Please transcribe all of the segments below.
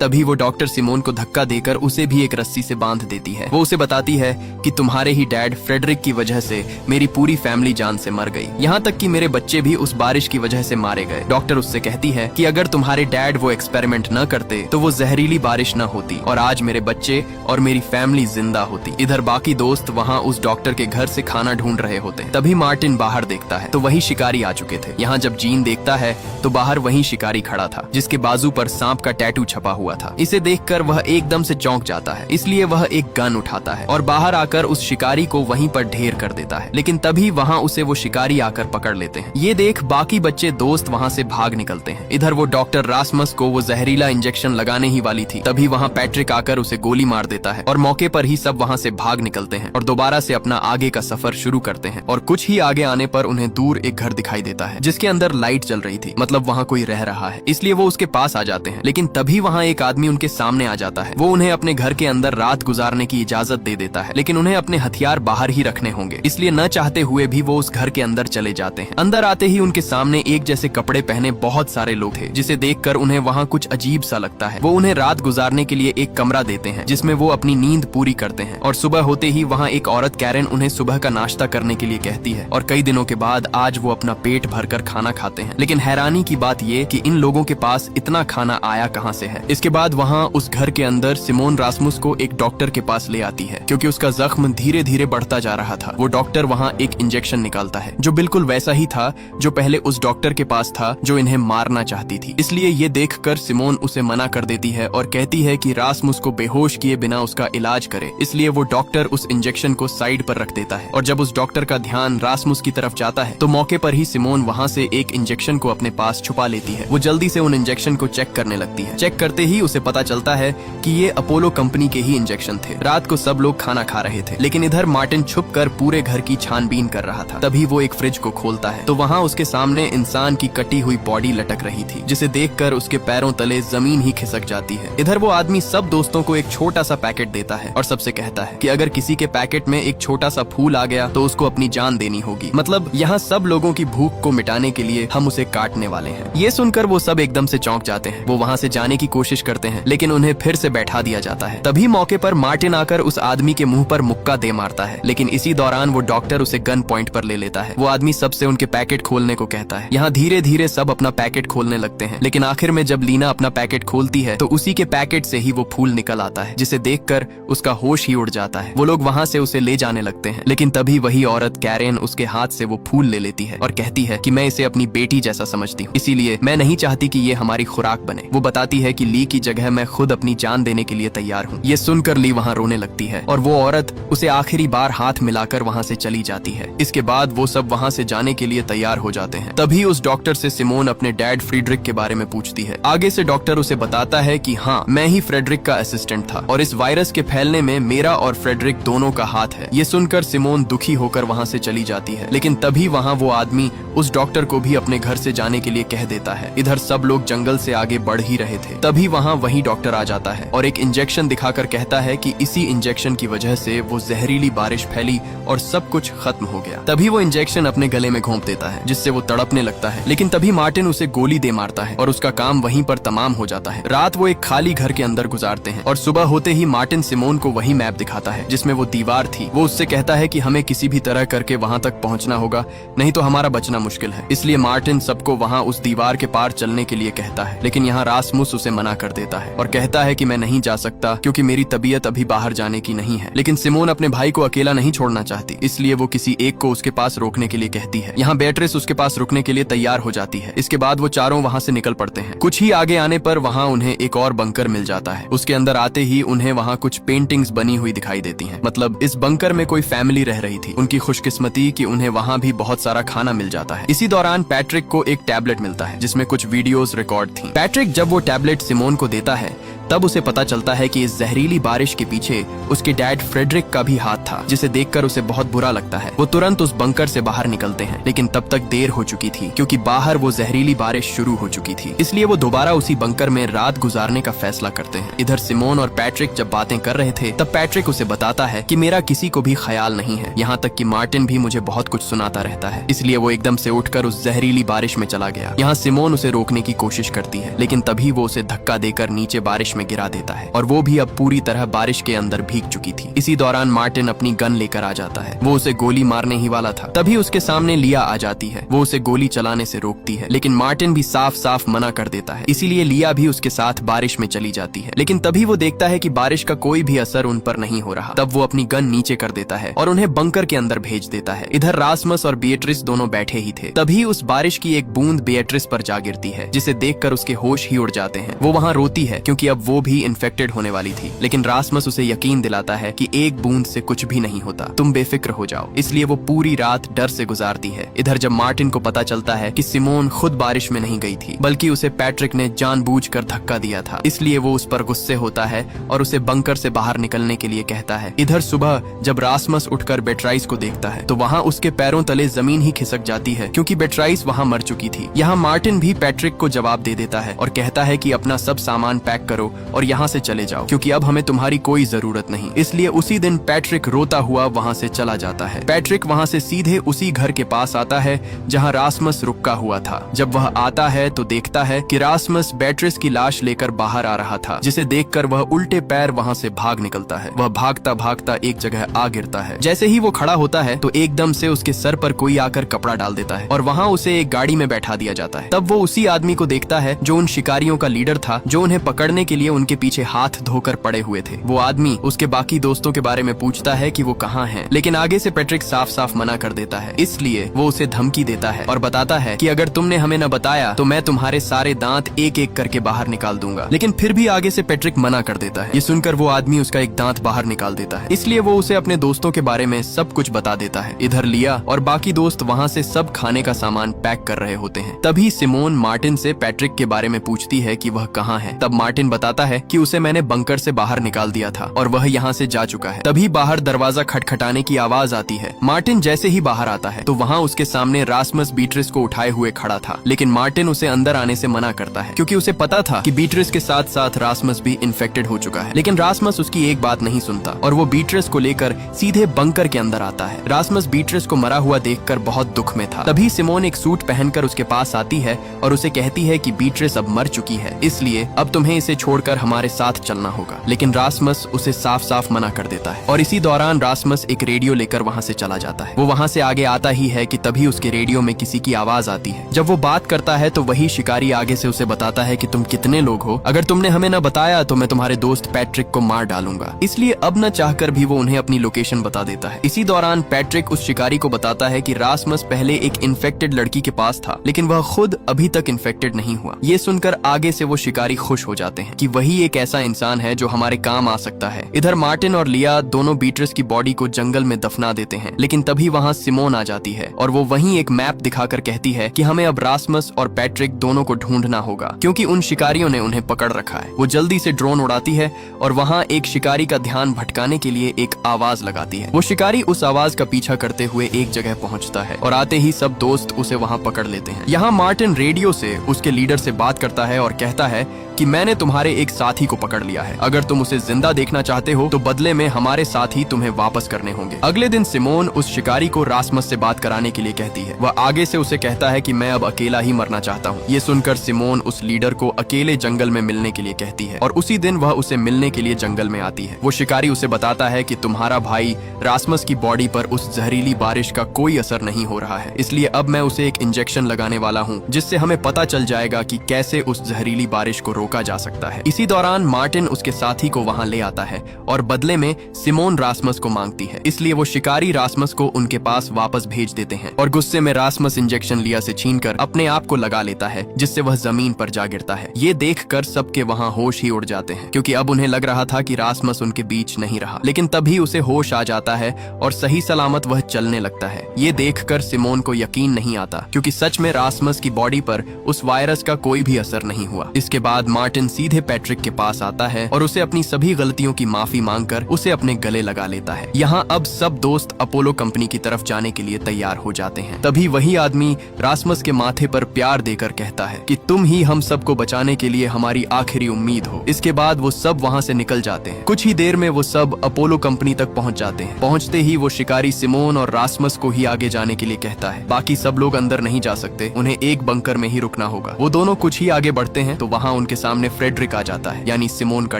तभी वो doctor Simone को धक्का देकर उसे भी एक रस्सी से बांध देती है। वो उसे बताती है कि तुम्हारे ही डैड फ्रेडरिक की वजह से मेरी पूरी फैमिली जान से मर गई, यहाँ तक कि मेरे बच्चे भी उस बारिश की वजह से मारे गए। डॉक्टर उससे कहती है कि अगर तुम्हारे डैड वो एक्सपेरिमेंट न करते तो वो जहरीली बारिश न होती और आज मेरे बच्चे और मेरी फैमिली जिंदा होती। इधर बाकी दोस्त वहाँ उस डॉक्टर के घर से खाना ढूंढ रहे होते। तभी मार्टिन बाहर देखता है तो वही शिकारी आ चुके थे। यहाँ जब जीन देखता है तो बाहर वही शिकारी खड़ा था जिसके बाजू पर सांप का टैटू छपा हुआ था। इसे देखकर वह एकदम से चौंक जाता है, इसलिए वह एक गन उठाता है और बाहर आकर उस शिकारी को वहीं पर ढेर कर देता है। लेकिन तभी वहाँ उसे वो शिकारी आकर पकड़ लेते हैं। ये देख बाकी बच्चे दोस्त वहाँ से भाग निकलते हैं। इधर वो डॉक्टर रासमस को वो जहरीला इंजेक्शन लगाने ही वाली थी, तभी वहाँ पैट्रिक आकर उसे गोली मार देता है और मौके पर ही सब वहाँ से भाग निकलते हैं और दोबारा से अपना आगे का सफर शुरू करते हैं। और कुछ ही आगे आने पर उन्हें दूर एक घर दिखाई देता है जिसके अंदर लाइट जल रही थी, मतलब वहाँ कोई रह रहा है, इसलिए वो उसके पास आ जाते हैं। लेकिन तभी वहाँ एक आदमी उनके सामने आ जाता है। वो उन्हें अपने घर के अंदर रात गुजारने की इजाजत दे देता है, लेकिन उन्हें अपने हथियार बाहर ही रखने होंगे, इसलिए न चाहते हुए भी वो उस घर के अंदर चले जाते हैं। अंदर आते ही उनके सामने एक जैसे कपड़े पहने बहुत सारे लोग थे, जिसे देखकर उन्हें वहाँ कुछ अजीब सा लगता है। वो उन्हें रात गुजारने के लिए एक कमरा देते हैं जिसमें वो अपनी नींद पूरी करते हैं। और सुबह होते ही वहाँ एक औरत कैरेन उन्हें सुबह का नाश्ता करने के लिए कहती है और कई दिनों के बाद आज वो अपना पेट भरकर खाना खाते हैं। लेकिन हैरानी की बात ये कि इन लोगों के पास इतना खाना आया कहाँ से है। इसके बाद वहाँ उस घर के अंदर सिमोन रासमुस को एक डॉक्टर के पास ले आती है क्योंकि उसका जख्म धीरे धीरे बढ़ता जा रहा था। वो डॉक्टर वहाँ एक इंजेक्शन निकालता है जो बिल्कुल वैसा ही था जो पहले उस डॉक्टर के पास था जो इन्हें मारना चाहती थी। इसलिए ये देखकर सिमोन उसे मना कर देती है और कहती है कि रासमुस को बेहोश किए बिना उसका इलाज करे। इसलिए वो डॉक्टर उस इंजेक्शन को साइड पर रख देता है और जब उस डॉक्टर का ध्यान रासमुस की तरफ जाता है तो मौके पर ही सिमोन वहाँ से एक इंजेक्शन को अपने पास छुपा लेती है। वो जल्दी से उन इंजेक्शन को चेक करने लगती है। चेक करते ही उसे पता चलता है कि ये अपोलो कंपनी के ही इंजेक्शन थे। रात को सब लोग खाना खा रहे थे, लेकिन इधर मार्टिन छुपकर पूरे घर की छानबीन कर रहा था। तभी वो एक फ्रिज को खोलता है तो वहाँ उसके सामने इंसान की कटी हुई बॉडी लटक रही थी, जिसे देखकर उसके पैरों तले जमीन ही खिसक जाती है। इधर वो आदमी सब दोस्तों को एक छोटा सा पैकेट देता है और सबसे कहता है कि अगर किसी के पैकेट में एक छोटा सा फूल आ गया तो उसको अपनी जान देनी होगी, मतलब यहाँ सब लोगों की भूख को मिटाने के लिए हम उसे काटने वाले हैं। ये सुनकर वो सब एकदम से चौंक जाते हैं। वो वहाँ से जाने की कोशिश करते हैं लेकिन उन्हें फिर से बैठा दिया जाता है। तभी मौके पर मार्टिन आकर उस आदमी के मुंह पर मुक्का दे मारता है, लेकिन इसी दौरान वो डॉक्टर उसे गन पॉइंट पर ले लेता है। वो आदमी सबसे उनके पैकेट खोलने को कहता है। यहाँ धीरे धीरे सब अपना पैकेट खोलने लगते हैं, लेकिन आखिर में जब लीना अपना पैकेट खोलती है तो उसी के पैकेट से ही वो फूल निकल आता है, जिसे देखकर उसका होश ही उड़ जाता है। वो लोग वहाँ से उसे ले जाने लगते हैं, लेकिन तभी वही औरत कैरेन उसके हाथ से वो फूल ले लेती है और कहती है कि मैं इसे अपनी बेटी जैसा समझती हूँ, इसीलिए मैं नहीं चाहती कि ये हमारी खुराक बने। वो बताती है कि ली की जगह मैं खुद अपनी जान देने के लिए तैयार हूँ। ये सुनकर ली वहाँ रोने लगती है और वो औरत उसे आखिरी बार हाथ मिलाकर वहाँ से चली जाती है। इसके बाद वो सब वहाँ से जाने के लिए तैयार हो जाते हैं। तभी उस डॉक्टर से सिमोन अपने डैड फ्रेडरिक के बारे में पूछती है। आगे से डॉक्टर उसे बताता है कि हाँ, मैं ही फ्रेडरिक का असिस्टेंट था और इस वायरस के फैलने में मेरा और फ्रेडरिक दोनों का हाथ है। ये सुनकर सिमोन दुखी होकर वहाँ से चली जाती है, लेकिन तभी वहाँ वो आदमी उस डॉक्टर को भी अपने घर से जाने के लिए कह देता है। इधर सब लोग जंगल से आगे बढ़ ही रहे थे, तभी वहाँ वही डॉक्टर आ जाता है और एक इंजेक्शन दिखाकर कहता है कि इसी इंजेक्शन की वजह से वो जहरीली बारिश फैली और सब कुछ खत्म हो गया। तभी वो इंजेक्शन अपने गले में घोंप देता है जिससे वो तड़पने लगता है, लेकिन तभी मार्टिन उसे गोली दे मारता है और उसका काम वहीं पर तमाम हो जाता है। रात वो एक खाली घर के अंदर गुजारते हैं और सुबह होते ही मार्टिन सिमोन को वही मैप दिखाता है जिसमें वो दीवार थी। वो उससे कहता है कि हमें किसी भी तरह करके वहां तक पहुंचना होगा, नहीं तो हमारा बचना मुश्किल है। इसलिए मार्टिन सबको वहां उस दीवार के पार चलने के लिए कहता है, लेकिन यहाँ रासमुस उसे मना कर देता है और कहता है कि मैं नहीं जा सकता क्योंकि मेरी तबीयत अभी बाहर जाने की नहीं है। लेकिन सिमोन अपने भाई को अकेला नहीं छोड़ना चाहती, इसलिए वो किसी एक को उसके पास रोकने के लिए कहती है। यहाँ बेट्रिस उसके पास रुकने के लिए तैयार हो जाती है। इसके बाद वो चारों वहाँ से निकल पड़ते हैं। कुछ ही आगे आने पर वहाँ उन्हें एक और बंकर मिल जाता है। उसके अंदर आते ही उन्हें वहाँ कुछ पेंटिंग्स बनी हुई दिखाई देती हैं, मतलब इस बंकर में कोई फैमिली रह रही थी। उनकी खुशकिस्मती कि उन्हें वहाँ भी बहुत सारा खाना मिल जाता है। इसी दौरान पैट्रिक को एक टैबलेट मिलता है जिसमें कुछ वीडियोस रिकॉर्ड थी। पैट्रिक जब वो टैबलेट सिमोन को देता है तब उसे पता चलता है कि इस जहरीली बारिश के पीछे उसके डैड फ्रेडरिक का भी हाथ था, जिसे देखकर उसे बहुत बुरा लगता है। वो तुरंत उस बंकर से बाहर निकलते हैं, लेकिन तब तक देर हो चुकी थी क्योंकि बाहर वो जहरीली बारिश शुरू हो चुकी थी। इसलिए वो दोबारा उसी बंकर में रात गुजारने का फैसला करते हैं। इधर सिमोन और पैट्रिक जब बातें कर रहे थे तब पैट्रिक उसे बताता है कि मेरा किसी को भी ख्याल नहीं है, यहाँ तक कि मार्टिन भी मुझे बहुत कुछ सुनाता रहता है। इसलिए वो एकदम से उठकर उस जहरीली बारिश में चला गया। यहाँ सिमोन उसे रोकने की कोशिश करती है, लेकिन तभी वो उसे धक्का देकर नीचे बारिश बारिश में गिरा देता है और वो भी अब पूरी तरह बारिश के अंदर भीग चुकी थी। इसी दौरान मार्टिन अपनी गन लेकर आ जाता है। वो उसे गोली मारने ही वाला था, तभी उसके सामने लिया आ जाती है। वो उसे गोली चलाने से रोकती है, लेकिन मार्टिन भी साफ साफ मना कर देता है। इसीलिए लिया भी उसके साथ बारिश में चली जाती है। लेकिन तभी वो देखता है कि बारिश का कोई भी असर उन पर नहीं हो रहा। तब वो अपनी गन नीचे कर देता है और उन्हें बंकर के अंदर भेज देता है। इधर रासमस और बिएट्रिस दोनों बैठे ही थे। तभी उस बारिश की एक बूंद बिएट्रिस पर जा गिरती है, जिसे देखकर उसके होश ही उड़ जाते हैं। वो वहाँ रोती है क्योंकि अब वो भी इन्फेक्टेड होने वाली थी। लेकिन रासमस उसे यकीन दिलाता है कि एक बूंद से कुछ भी नहीं होता, तुम बेफिक्र हो जाओ। इसलिए वो पूरी रात डर से गुजारती है। इधर जब मार्टिन को पता चलता है कि सिमोन खुद बारिश में नहीं गई थी, बल्कि उसे पैट्रिक ने जानबूझकर धक्का दिया था, इसलिए वो उस पर गुस्से होता है और उसे बंकर से बाहर निकलने के लिए कहता है। इधर सुबह जब रासमस उठकर बेट्राइस को देखता है तो वहाँ उसके पैरों तले जमीन ही खिसक जाती है, क्योंकि बेट्राइस वहाँ मर चुकी थी। यहाँ मार्टिन भी पैट्रिक को जवाब दे देता है और कहता है कि अपना सब सामान पैक करो और यहाँ से चले जाओ, क्योंकि अब हमें तुम्हारी कोई जरूरत नहीं। इसलिए उसी दिन पैट्रिक रोता हुआ वहाँ से चला जाता है। पैट्रिक वहाँ से सीधे उसी घर के पास आता है जहाँ रासमस रुका हुआ था। जब वह आता है तो देखता है कि रासमस बेट्रिस की लाश लेकर बाहर आ रहा था, जिसे देखकर वह उल्टे पैर वहाँ से भाग निकलता है। वह भागता भागता एक जगह आ गिरता है। जैसे ही वो खड़ा होता है तो एकदम से उसके सर पर कोई आकर कपड़ा डाल देता है और वहाँ उसे एक गाड़ी में बैठा दिया जाता है। तब वो उसी आदमी को देखता है जो उन शिकारियों का लीडर था, जो उन्हें पकड़ने के लिए उनके पीछे हाथ धोकर पड़े हुए थे। वो आदमी उसके बाकी दोस्तों के बारे में पूछता है कि वो कहाँ हैं, लेकिन आगे से पैट्रिक साफ साफ मना कर देता है। इसलिए वो उसे धमकी देता है और बताता है कि अगर तुमने हमें न बताया तो मैं तुम्हारे सारे दांत एक एक करके बाहर निकाल दूंगा। लेकिन फिर भी आगे से पैट्रिक मना कर देता है। ये सुनकर वो आदमी उसका एक दांत बाहर निकाल देता है। इसलिए वो उसे अपने दोस्तों के बारे में सब कुछ बता देता है। इधर लिया और बाकी दोस्त वहाँ से सब खाने का सामान पैक कर रहे होते हैं। तभी सिमोन मार्टिन से पैट्रिक के बारे में पूछती है कि वह कहाँ है। तब मार्टिन बताता है कि उसे मैंने बंकर से बाहर निकाल दिया था और वह यहाँ से जा चुका है। तभी बाहर दरवाजा खटखटाने की आवाज आती है। मार्टिन जैसे ही बाहर आता है तो वहाँ उसके सामने रासमस बीट्रिस को उठाए हुए खड़ा था, लेकिन मार्टिन उसे अंदर आने से मना करता है, क्योंकि उसे पता था कि बीट्रिस के साथ साथ रासमस भी इन्फेक्टेड हो चुका है। लेकिन रासमस उसकी एक बात नहीं सुनता और वो बीट्रिस को लेकर सीधे बंकर के अंदर आता है। रासमस बीट्रिस को मरा हुआ देखकर बहुत दुख में था। तभी सिमोन एक सूट पहनकर उसके पास आती है और उसे कहती है कि बीट्रिस अब मर चुकी है, इसलिए अब तुम्हें इसे छोड़कर हमारे साथ चलना होगा। लेकिन रासमस उसे साफ साफ मना कर देता है और इसी दौरान रासमस एक रेडियो लेकर वहाँ से चला जाता है। वो वहाँ से आगे आता ही है कि तभी उसके रेडियो में किसी की आवाज आती है। जब वो बात करता है तो वही शिकारी आगे से उसे बताता है कि तुम कितने लोग हो, अगर तुमने हमें न बताया तो मैं तुम्हारे दोस्त पैट्रिक को मार डालूंगा। इसलिए अब न चाहकर भी वो उन्हें अपनी लोकेशन बता देता है। इसी दौरान पैट्रिक उस शिकारी को बताता है कि रासमस पहले एक इन्फेक्टेड लड़की के पास था, लेकिन वह खुद अभी तक इन्फेक्टेड नहीं हुआ। ये सुनकर आगे से वो शिकारी खुश हो जाते हैं कि वही एक ऐसा इंसान है जो हमारे काम आ सकता है। इधर मार्टिन और लिया दोनों बीट्रिस की बॉडी को जंगल में दफना देते हैं, लेकिन तभी वहाँ सिमोन आ जाती है और वो वहीं एक मैप दिखाकर कहती है कि हमें अब रासमस और पैट्रिक दोनों को ढूंढना होगा, क्योंकि उन शिकारियों ने उन्हें पकड़ रखा है। वो जल्दी से ड्रोन उड़ाती है और वहाँ एक शिकारी का ध्यान भटकाने के लिए एक आवाज लगाती है। वो शिकारी उस आवाज का पीछा करते हुए एक जगह पहुँचता है और आते ही सब दोस्त उसे वहाँ पकड़ लेते हैं। यहाँ मार्टिन रेडियो से उसके लीडर से बात करता है और कहता है कि मैंने तुम्हारे एक साथी को पकड़ लिया है, अगर तुम उसे जिंदा देखना चाहते हो तो बदले में हमारे साथी तुम्हें वापस करने होंगे। अगले दिन सिमोन उस शिकारी को रासमस से बात कराने के लिए कहती है। वह आगे से उसे कहता है कि मैं अब अकेला ही मरना चाहता हूँ। ये सुनकर सिमोन उस लीडर को अकेले जंगल में मिलने के लिए कहती है और उसी दिन वह उसे मिलने के लिए जंगल में आती है। वो शिकारी उसे बताता है कि तुम्हारा भाई रासमस की बॉडी पर उस जहरीली बारिश का कोई असर नहीं हो रहा है, इसलिए अब मैं उसे एक इंजेक्शन लगाने वाला हूँ, जिससे हमें पता चल जाएगा कि कैसे उस जहरीली बारिश को रोका जा सकता है। इसी दौरान मार्टिन उसके साथी को वहाँ ले आता है और बदले में सिमोन रासमस को मांगती है, इसलिए वो शिकारी रासमस को उनके पास वापस भेज देते हैं और गुस्से में रासमस इंजेक्शन लिया से छीनकर अपने आप को लगा लेता है, जिससे वह जमीन पर जा गिरता है। ये देखकर सबके वहाँ होश ही उड़ जाते हैं, क्योंकि अब उन्हें लग रहा था कि रासमस उनके बीच नहीं रहा। लेकिन तभी उसे होश आ जाता है और सही सलामत वह चलने लगता है। ये देखकर सिमोन को यकीन नहीं आता, क्योंकि सच में रासमस की बॉडी पर उस वायरस का कोई भी असर नहीं हुआ। इसके बाद मार्टिन सीधे पैट्रिक के पास आता है और उसे अपनी सभी गलतियों की माफी मांगकर उसे अपने गले लगा लेता है। यहाँ अब सब दोस्त अपोलो कंपनी की तरफ जाने के लिए तैयार हो जाते हैं। तभी वही आदमी रासमस के माथे पर प्यार देकर कहता है कि तुम ही हम सबको बचाने के लिए हमारी आखिरी उम्मीद हो। इसके बाद वो सब वहाँ से निकल जाते हैं। कुछ ही देर में वो सब अपोलो कंपनी तक पहुँच जाते हैं। पहुँचते ही वो शिकारी सिमोन और रासमस को ही आगे जाने के लिए कहता है। बाकी सब लोग अंदर नहीं जा सकते, उन्हें एक बंकर में ही रुकना होगा। वो दोनों कुछ ही आगे बढ़ते हैं तो वहाँ उनके सामने फ्रेडरिक आ जाता है, यानी सिमोन का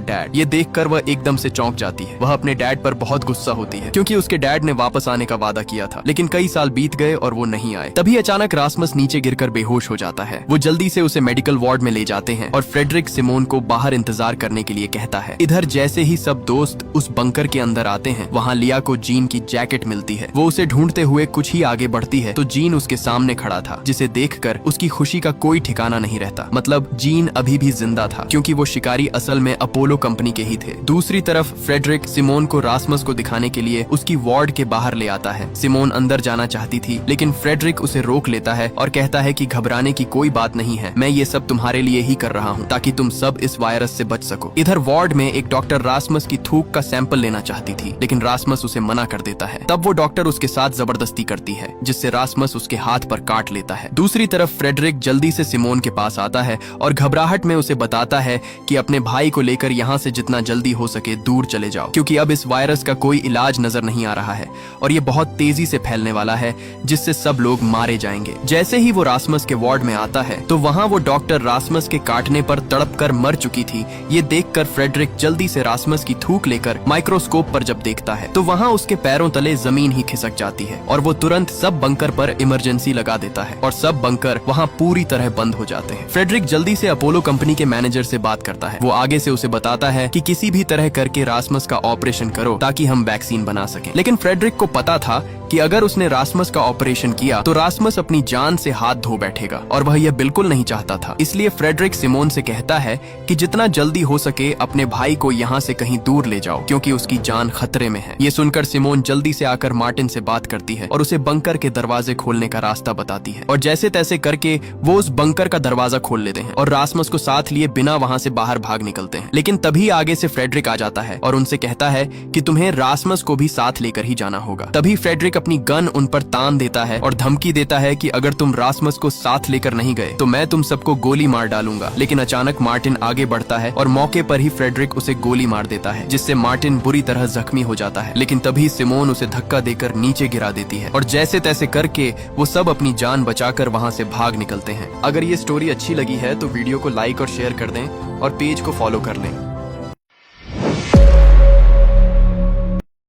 डैड। ये देखकर वह एकदम से चौंक जाती है। वह अपने डैड पर बहुत गुस्सा होती है क्योंकि उसके डैड ने वापस आने का वादा किया था, लेकिन कई साल बीत गए और वो नहीं आए। तभी अचानक रासमस नीचे गिरकर बेहोश हो जाता है। वो जल्दी से उसे मेडिकल वार्ड में ले जाते हैं और फ्रेडरिक सिमोन को बाहर इंतजार करने के लिए कहता है। इधर जैसे ही सब दोस्त उस बंकर के अंदर आते हैं, वहाँ लिया को जीन की जैकेट मिलती है। वो उसे ढूंढते हुए कुछ ही आगे बढ़ती है तो जीन उसके सामने खड़ा था, जिसे देखकर उसकी खुशी का कोई ठिकाना नहीं रहता। मतलब जीन अभी भी जिंदा था क्योंकि वो शिकारी असल में अपोलो कंपनी के ही थे। दूसरी तरफ फ्रेडरिक सिमोन को रासमस को दिखाने के लिए उसकी वार्ड के बाहर ले आता है। सिमोन अंदर जाना चाहती थी, लेकिन फ्रेडरिक उसे रोक लेता है और कहता है कि घबराने की कोई बात नहीं है, मैं ये सब तुम्हारे लिए ही कर रहा हूँ ताकि तुम सब इस वायरस से बच सको। इधर वार्ड में एक डॉक्टर रासमस की थूक का सैंपल लेना चाहती थी, लेकिन रासमस उसे मना कर देता है। तब वो डॉक्टर उसके साथ जबरदस्ती करती है, जिससे रासमस उसके हाथ पर काट लेता है। दूसरी तरफ फ्रेडरिक जल्दी से सिमोन के पास आता है और घबराहट में उसे बताता है कि अपने भाई को लेकर यहाँ से जितना जल्दी हो सके दूर चले जाओ, क्योंकि अब इस वायरस का कोई इलाज नजर नहीं आ रहा है और ये बहुत तेजी से फैलने वाला है, जिससे सब लोग मारे जाएंगे। जैसे ही वो रासमस के वार्ड में आता है तो वहाँ वो डॉक्टर रासमस के काटने पर तड़पकर मर चुकी थी। ये देखकर फ्रेडरिक जल्दी से रासमस की थूक लेकर माइक्रोस्कोप पर जब देखता है तो वहाँ उसके पैरों तले जमीन ही खिसक जाती है और वो तुरंत सब बंकर पर इमरजेंसी लगा देता है और सब बंकर वहाँ पूरी तरह बंद हो जाते हैं। फ्रेडरिक जल्दी से अपोलो कंपनी के मैनेजर से बात करता है। वो आगे से उसे बताता है कि किसी भी तरह करके रासमस का ऑपरेशन करो ताकि हम वैक्सीन बना सकें। लेकिन फ्रेडरिक को पता था कि अगर उसने रासमस का ऑपरेशन किया तो रासमस अपनी जान से हाथ धो बैठेगा और वह यह बिल्कुल नहीं चाहता था। इसलिए फ्रेडरिक सिमोन से कहता है कि जितना जल्दी हो सके अपने भाई को यहाँ से कहीं दूर ले जाओ, क्योंकि उसकी जान खतरे में है। ये सुनकर सिमोन जल्दी से आकर मार्टिन से बात करती है और उसे बंकर के दरवाजे खोलने का रास्ता बताती है और जैसे तैसे करके वो उस बंकर का दरवाजा खोल लेते हैं और रासमस को साथ लिए बिना वहाँ से बाहर भाग निकलते हैं। लेकिन तभी आगे से फ्रेडरिक आ जाता है और उनसे कहता है कि तुम्हें रासमस को भी साथ लेकर ही जाना होगा। तभी फ्रेडरिक अपनी गन उन पर तान देता है और धमकी देता है कि अगर तुम रासमस को साथ लेकर नहीं गए तो मैं तुम सबको गोली मार डालूंगा। लेकिन अचानक मार्टिन आगे बढ़ता है और मौके पर ही फ्रेडरिक उसे गोली मार देता है, जिससे मार्टिन बुरी तरह जख्मी हो जाता है। लेकिन तभी सिमोन उसे धक्का देकर नीचे गिरा देती है और जैसे तैसे करके वो सब अपनी जान बचाकर वहाँ से भाग निकलते हैं। अगर ये स्टोरी अच्छी लगी है तो वीडियो को लाइक और शेयर कर दें और पेज को फॉलो कर लें।